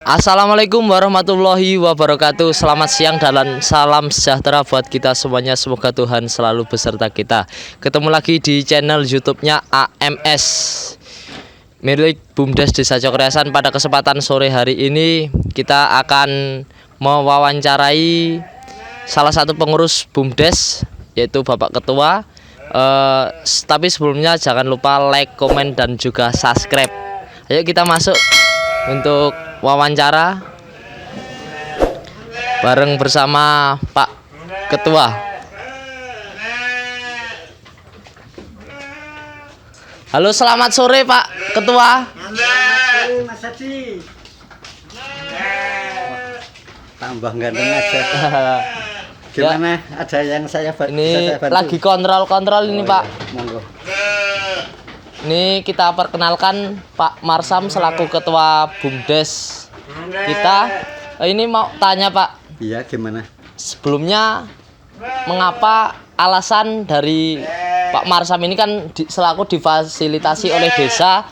Assalamualaikum warahmatullahi wabarakatuh. Selamat siang dan salam sejahtera buat kita semuanya. Semoga Tuhan selalu beserta kita. Ketemu lagi di channel YouTube-nya AMS milik BUMDes Desa Cokroyasan. Pada kesempatan sore hari ini kita akan mewawancarai salah satu pengurus BUMDes, yaitu Bapak Ketua. Tapi sebelumnya jangan lupa like, komen, dan juga subscribe. Ayo kita masuk untuk wawancara bareng bersama Pak Ketua. Halo, selamat sore Pak Ketua. Selamat sore Mas Haji. Tambah ganteng aja. Gimana? Ada yang saya Ini bisa saya bantu? lagi kontrol ini Pak. Iya. Monggo. Ini kita perkenalkan Pak Marsam selaku Ketua BUMDes kita. Ini mau tanya Pak, Iya, gimana? sebelumnya mengapa alasan dari Pak Marsam ini kan selaku difasilitasi oleh desa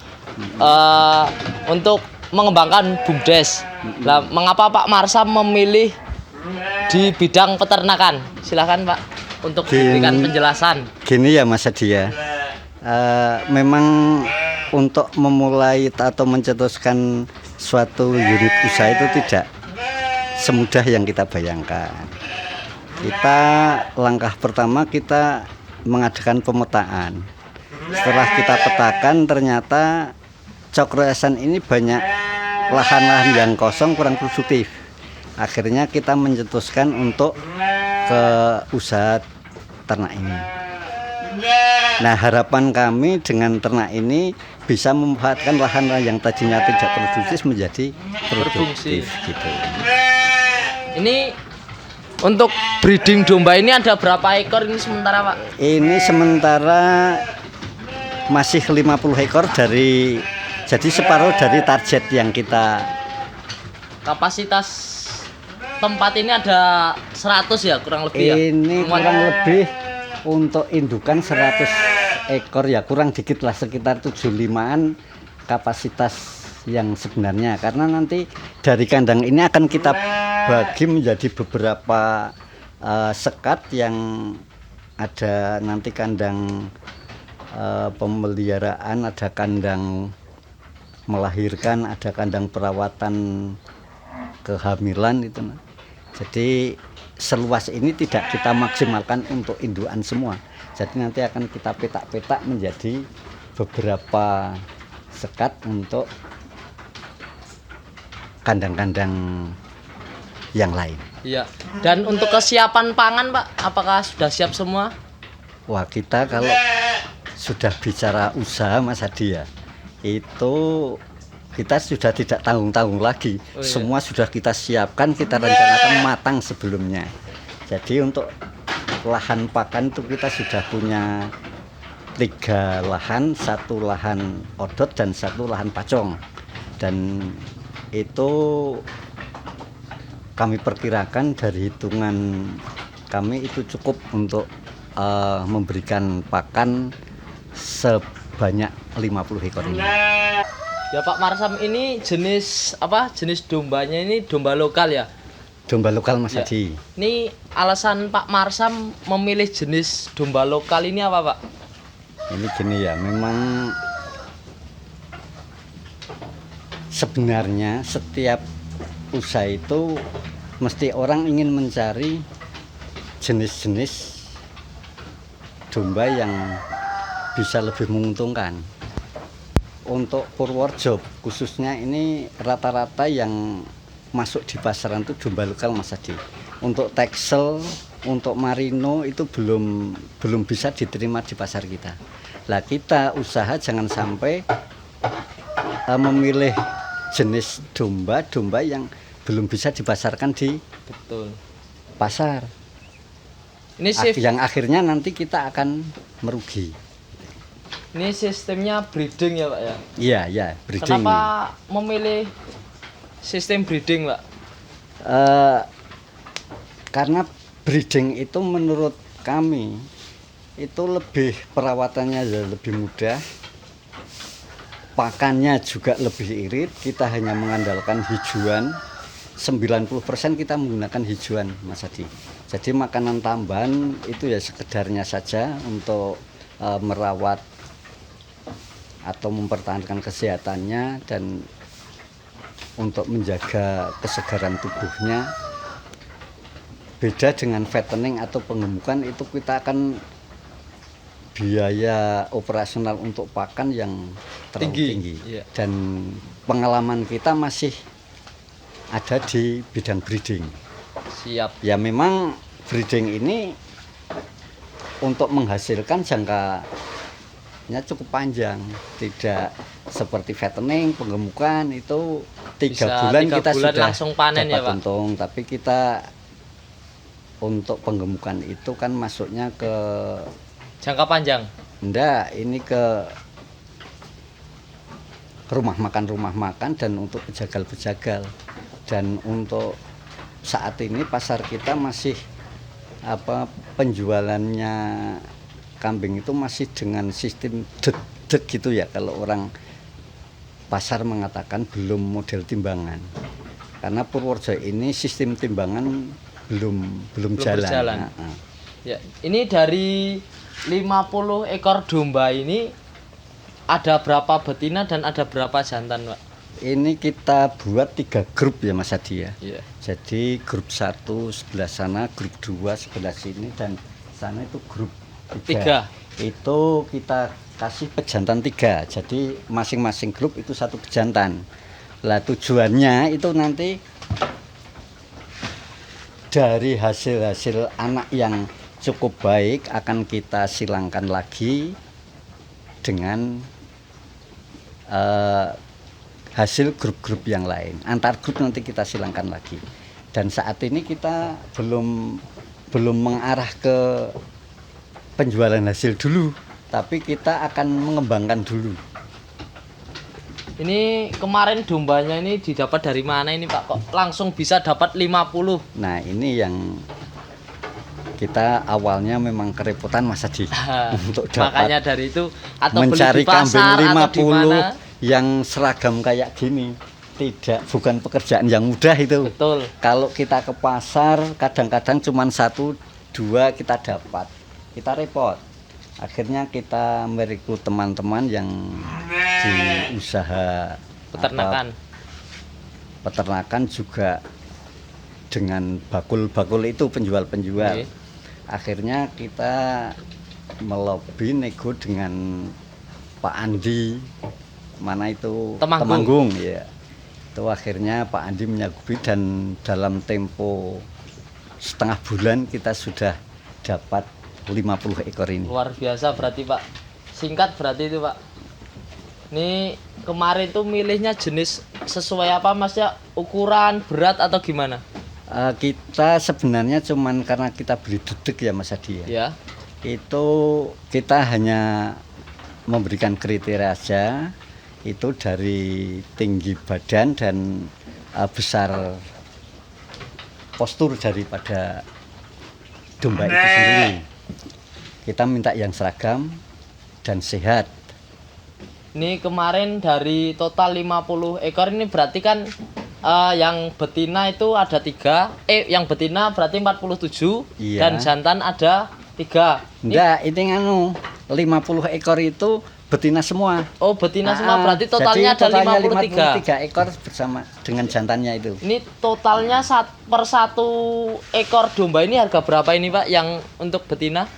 untuk mengembangkan BUMDes. Nah, mengapa Pak Marsam memilih di bidang peternakan? Silahkan Pak untuk memberikan penjelasan. Gini ya Mas Haji ya. Memang untuk memulai atau mencetuskan suatu unit usaha itu tidak semudah yang kita bayangkan. Langkah pertama kita mengadakan pemetaan. Setelah kita petakan, ternyata Cokroyasan ini banyak lahan-lahan yang kosong, kurang produktif. Akhirnya kita mencetuskan untuk ke usaha ternak ini. Nah, harapan kami dengan ternak ini bisa memanfaatkan lahan yang tadinya tidak produktif menjadi produktif gitu. Ini untuk breeding domba ini ada berapa ekor ini sementara Pak? Ini sementara masih 50 ekor jadi separuh dari target yang kita. Kapasitas tempat ini ada 100 ya kurang lebih ya? Ini kurang lebih untuk indukan 100 ekor ya, kurang dikit lah, sekitar 75-an kapasitas yang sebenarnya. Karena nanti dari kandang ini akan kita bagi menjadi beberapa sekat yang ada nanti kandang pemeliharaan, ada kandang melahirkan, ada kandang perawatan kehamilan itu. Jadi seluas ini tidak kita maksimalkan untuk indukan semua. Jadi nanti akan kita petak-petak menjadi beberapa sekat untuk kandang-kandang yang lain. Iya. Dan untuk kesiapan pangan Pak, apakah sudah siap semua? Wah, kita kalau sudah bicara usaha Mas Hadi ya, itu kita sudah tidak tanggung-tanggung lagi. Oh, iya. Semua sudah kita siapkan, kita rencanakan matang sebelumnya. Jadi untuk lahan pakan itu kita sudah punya 3 lahan, 1 lahan odot dan 1 lahan pacong. Dan itu kami perkirakan dari hitungan kami itu cukup untuk memberikan pakan sebanyak 50 ekor ini. Ya Pak Marsam, ini jenis apa? Jenis dombanya ini domba lokal ya? Domba lokal Mas Ya. Haji. Ini alasan Pak Marsam memilih jenis domba lokal ini apa Pak? Ini gini ya, memang sebenarnya setiap usaha itu mesti orang ingin mencari jenis-jenis domba yang bisa lebih menguntungkan. Untuk Purworejo khususnya ini rata-rata yang masuk di pasaran itu domba lokal Mas Hadi. Untuk Texel, untuk Marino itu belum bisa diterima di pasar kita. Lah kita usaha jangan sampai memilih jenis domba yang belum bisa dipasarkan di Betul. pasar. Ini Yang akhirnya nanti kita akan merugi. Ini sistemnya breeding ya Pak ya? Iya, ya, breeding. Kenapa memilih sistem breeding Pak? Karena breeding itu menurut kami itu lebih perawatannya lebih mudah, pakannya juga lebih irit, kita hanya mengandalkan hijauan. 90% kita menggunakan hijauan, Mas Adi. Jadi makanan tambahan itu ya sekedarnya saja untuk merawat atau mempertahankan kesehatannya dan untuk menjaga kesegaran tubuhnya. Beda dengan fattening atau penggemukan, itu kita akan biaya operasional untuk pakan yang terlalu tinggi. Iya. Dan pengalaman kita masih ada di bidang breeding. Siap. Ya memang breeding ini untuk menghasilkan jangkanya cukup panjang, tidak seperti fattening, penggemukan itu 3 bulan kita sudah langsung panen dapat ya, Pak? untung. Tapi kita untuk penggemukan itu kan masuknya ke Jangka panjang. enggak, ini ke rumah makan dan untuk pejagal-pejagal. Dan untuk saat ini pasar kita masih penjualannya kambing itu masih dengan sistem det gitu ya, kalau orang pasar mengatakan belum model timbangan. Karena Purworejo ini sistem timbangan belum jalan. Berjalan. Ya, ini dari 50 ekor domba ini ada berapa betina dan ada berapa jantan, Pak? Ini kita buat 3 grup ya Mas Adi ya. Iya. Jadi grup 1 sebelah sana, grup 2 sebelah sini, dan sana itu grup 3. Itu kita kasih pejantan 3. Jadi masing-masing grup itu 1 pejantan. Lah tujuannya itu nanti dari hasil-hasil anak yang cukup baik akan kita silangkan lagi dengan hasil grup-grup yang lain. Antar grup nanti kita silangkan lagi. Dan saat ini kita belum mengarah ke penjualan hasil dulu, tapi kita akan mengembangkan dulu. Ini kemarin dombanya ini didapat dari mana ini, Pak? Kok langsung bisa dapat 50? Nah, ini yang kita awalnya memang kerepotan Mas Adi untuk dapat. Makanya dari itu atau mencari beli di pasar kambing atau di 50 mana? yang seragam kayak gini. Bukan pekerjaan yang mudah itu. Betul. Kalau kita ke pasar kadang-kadang cuma 1, 2 kita dapat. Kita repot. Akhirnya kita merekrut teman-teman yang di usaha peternakan juga dengan bakul-bakul itu penjual-penjual. Oke. Akhirnya kita melobi nego dengan Pak Andi, mana itu Temanggung ya. Itu akhirnya Pak Andi menyanggupi dan dalam tempo setengah bulan kita sudah dapat 50 ekor ini. Luar biasa berarti, Pak. Singkat berarti itu, Pak. Ini kemarin tuh milihnya jenis sesuai apa, Mas ya? Ukuran, berat atau gimana? Kita sebenarnya cuman karena kita beli dedek ya Mas Adi ya. Ya. Itu kita hanya memberikan kriteria aja, itu dari tinggi badan dan besar postur daripada domba itu sendiri. Kita minta yang seragam dan sehat. Ini kemarin dari total 50 ekor ini berarti kan yang betina itu ada 3. Yang betina berarti 47. Iya. Dan jantan ada 3. Enggak, ini 50 ekor itu betina semua. Oh, betina semua berarti totalnya jadi ada totalnya 53 53. ekor bersama dengan jantannya itu. Ini totalnya per 1 ekor domba ini harga berapa ini, Pak, yang untuk betina?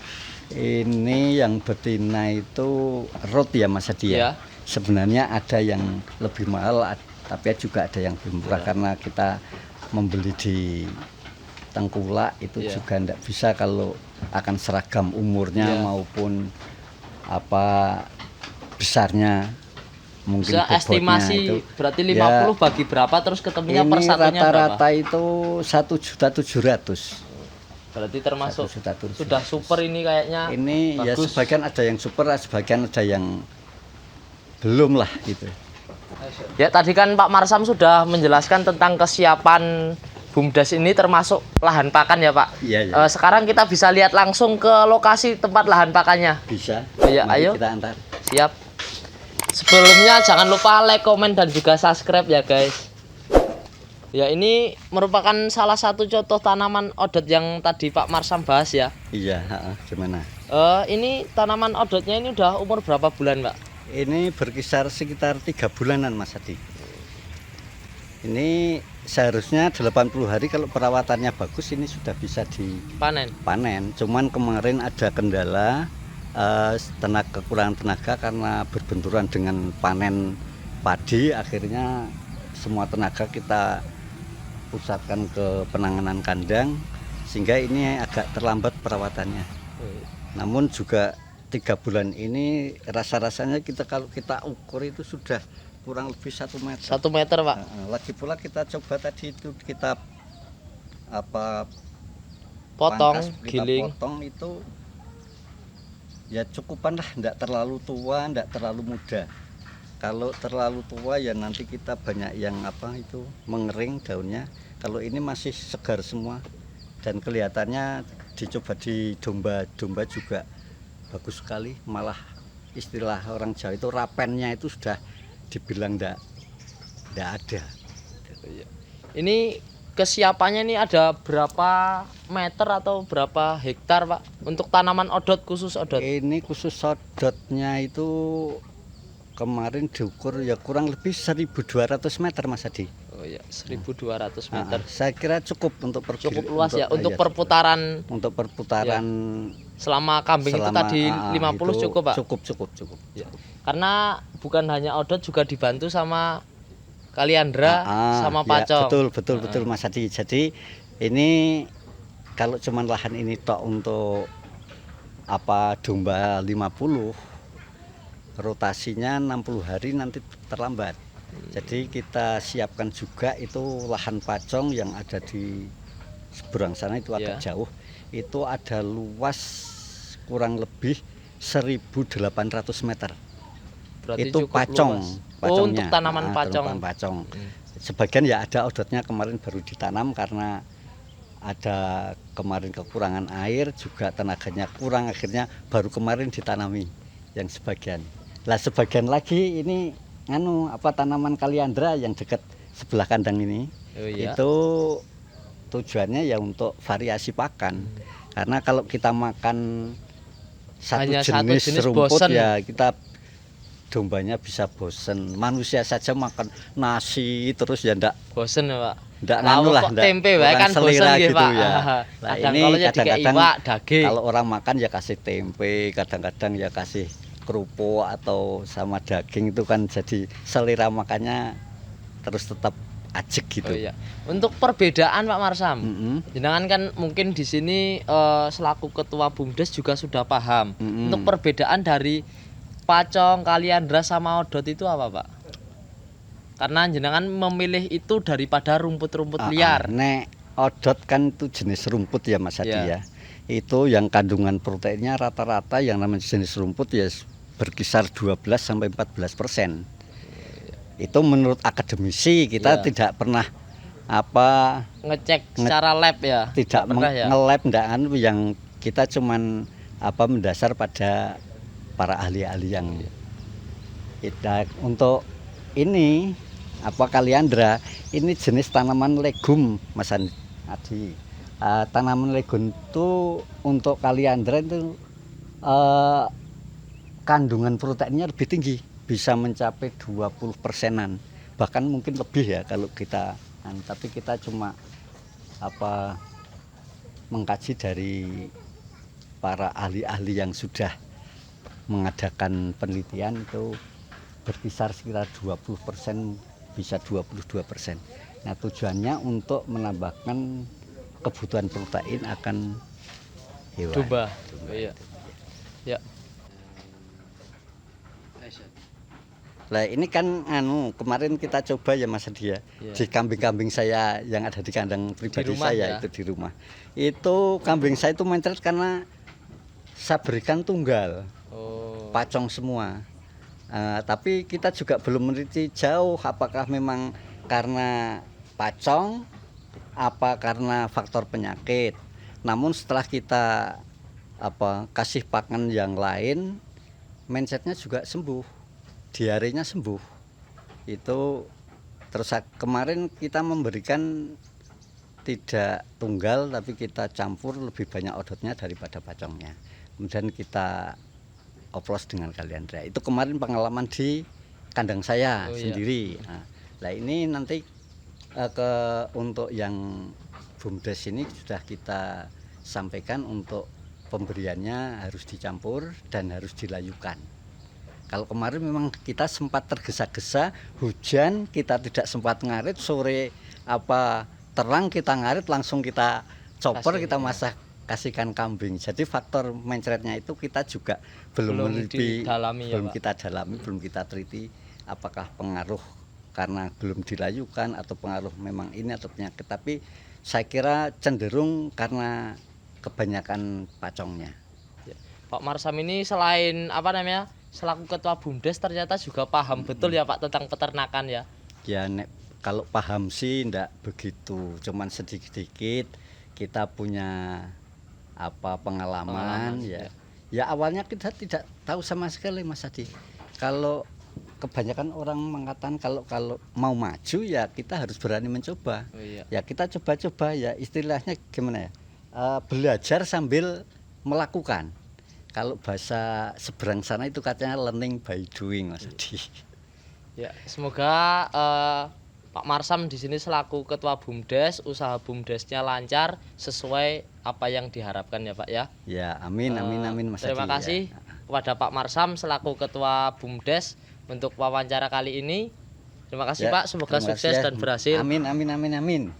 Ini yang betina itu rot ya Mas Adi ya. Ya. Sebenarnya ada yang lebih mahal, tapi juga ada yang lebih murah karena kita membeli di Tengkulak itu juga tidak bisa kalau akan seragam umurnya maupun apa besarnya. Mungkin bisa estimasi itu berarti 50 bagi berapa terus ketemunya per satunya rata-rata berapa? itu 1.700.000. Berarti termasuk 1.700.000. sudah super ini kayaknya. Ini bagus. ya sebagian ada yang super, sebagian ada yang belum lah gitu. Ya tadi kan Pak Marsam sudah menjelaskan tentang kesiapan BUMDes ini termasuk lahan pakan ya Pak. Iya, iya. Sekarang kita bisa lihat langsung ke lokasi tempat lahan pakannya. Bisa. Iya, Mari ayo. kita antar. Siap. Sebelumnya jangan lupa like, komen, dan juga subscribe ya guys. Ya, ini merupakan salah satu contoh tanaman odot yang tadi Pak Marsam bahas ya. Iya, gimana? Ini tanaman odotnya ini udah umur berapa bulan, Pak? Ini berkisar sekitar 3 bulanan Mas Hadi. Ini seharusnya 80 hari kalau perawatannya bagus ini sudah bisa dipanen. Cuman kemarin ada kendala, kekurangan tenaga karena berbenturan dengan panen padi, akhirnya semua tenaga kita pusatkan ke penanganan kandang sehingga ini agak terlambat perawatannya. Namun juga 3 bulan ini rasa-rasanya kalau kita ukur itu sudah kurang lebih 1 meter. 1 meter, Pak. Lagi pula kita coba tadi itu kita potong, kita giling. potong itu ya cukupan lah, enggak terlalu tua, enggak terlalu muda. Kalau terlalu tua ya nanti kita banyak yang mengering daunnya. Kalau ini masih segar semua dan kelihatannya dicoba di domba juga bagus sekali. Malah istilah orang Jawa itu rapennya itu sudah dibilang enggak ada. Ini kesiapannya ini ada berapa meter atau berapa hektar, Pak? Untuk tanaman odot, khusus odot. Ini khusus odotnya itu kemarin diukur ya kurang lebih 1.200 meter Mas Hadi. Oh ya, 1.200 meter. Saya kira cukup untuk cukup luas ya untuk perputaran. Untuk perputaran selama kambing itu tadi 50 cukup, Pak. Cukup. Ya. Karena bukan hanya odot, juga dibantu sama kaliandra sama pacong. Betul Mas Hadi. Jadi ini kalau cuman lahan ini tok untuk domba 50, rotasinya 60 hari nanti terlambat. Jadi kita siapkan juga itu lahan pacong yang ada di seberang sana itu agak jauh. Itu ada luas kurang lebih 1.800 meter. Berarti itu pacongnya. Untuk tanaman pacong. Sebagian ya ada odotnya kemarin baru ditanam karena ada kemarin kekurangan air, juga tenaganya kurang, akhirnya baru kemarin ditanami yang sebagian. Lah sebagian lagi ini tanaman kaliandra yang dekat sebelah kandang ini. Itu tujuannya ya untuk variasi pakan. Karena kalau kita makan satu jenis rumput bosen. Ya kita dombanya bisa bosen. Manusia saja makan nasi terus ya ndak bosen ya, Pak. Ndak tempe wae kan bosen gitu, Pak. Ya. Nah, ini kadang-kadang daging. Kalau orang makan ya kasih tempe, kadang-kadang ya kasih kerupuk atau sama daging, itu kan jadi selera makannya terus tetap ajek gitu. Oh iya. Untuk perbedaan Pak Marsam, jenengan kan mungkin di sini selaku ketua BUMDes juga sudah paham. Untuk perbedaan dari pacong, kaliandra sama odot itu apa, Pak? Karena jenengan memilih itu daripada rumput-rumput liar. Nek odot kan itu jenis rumput ya Mas Hadi ya. Itu yang kandungan proteinnya rata-rata yang namanya jenis rumput ya berkisar 12-14%. Itu menurut akademisi, kita tidak pernah ngecek secara lab ya. Tidak nge-lab yang kita cuman mendasar pada para ahli-ahli yang untuk ini kaliandra ini jenis tanaman legum Mas Hadi. Tanaman legum itu untuk kaliandra itu kandungan proteinnya lebih tinggi, bisa mencapai 20%-an, bahkan mungkin lebih ya kalau kita tapi kita cuma mengkaji dari para ahli-ahli yang sudah mengadakan penelitian itu berkisar sekitar 20%, bisa 22%. Nah, tujuannya untuk menambahkan kebutuhan protein akan hewan. Domba. Iya. Ya. Nah, ini kan kemarin kita coba ya Mas Hadi ya. Di kambing-kambing saya yang ada di kandang pribadi saya itu di rumah. Itu kambing saya itu mencret karena saya berikan tunggal. Pacong semua. Tapi kita juga belum meneliti jauh apakah memang karena pacong, apa karena faktor penyakit. Namun setelah kita kasih pakan yang lain, mindsetnya juga sembuh. diarenya sembuh. Itu terus kemarin kita memberikan tidak tunggal tapi kita campur lebih banyak odotnya daripada pacongnya. Kemudian kita oplos dengan kaliandra. Itu kemarin pengalaman di kandang saya sendiri. Nah, ini nanti untuk yang BUMDes ini sudah kita sampaikan untuk pemberiannya harus dicampur dan harus dilayukan. Kalau kemarin memang kita sempat tergesa-gesa, hujan, kita tidak sempat ngarit, sore terang kita ngarit, langsung kita chopper, kita masak, kasihkan kambing. Jadi faktor mencretnya itu kita juga belum kita dalami, belum kita teliti apakah pengaruh karena belum dilayukan atau pengaruh memang ini atau penyakit. Tapi saya kira cenderung karena kebanyakan pacongnya. Pak Marsam ini selain selaku ketua BUMDes ternyata juga paham betul ya Pak tentang peternakan ya. Ya kalau paham sih enggak begitu, cuman sedikit-sedikit kita punya pengalaman ya. Ya awalnya kita tidak tahu sama sekali Mas Adi. Kalau kebanyakan orang mengatakan kalau mau maju ya kita harus berani mencoba. Ya kita coba-coba ya, istilahnya gimana ya? Belajar sambil melakukan. Kalau bahasa seberang sana itu katanya learning by doing Mas Adi. Ya, semoga Pak Marsam di sini selaku ketua BUMDes, usaha BUMDesnya lancar sesuai apa yang diharapkan ya Pak ya. Ya, amin Mas Adi. Terima kasih kepada Pak Marsam selaku ketua BUMDes untuk wawancara kali ini. Terima kasih Pak, semoga sukses dan berhasil. Amin.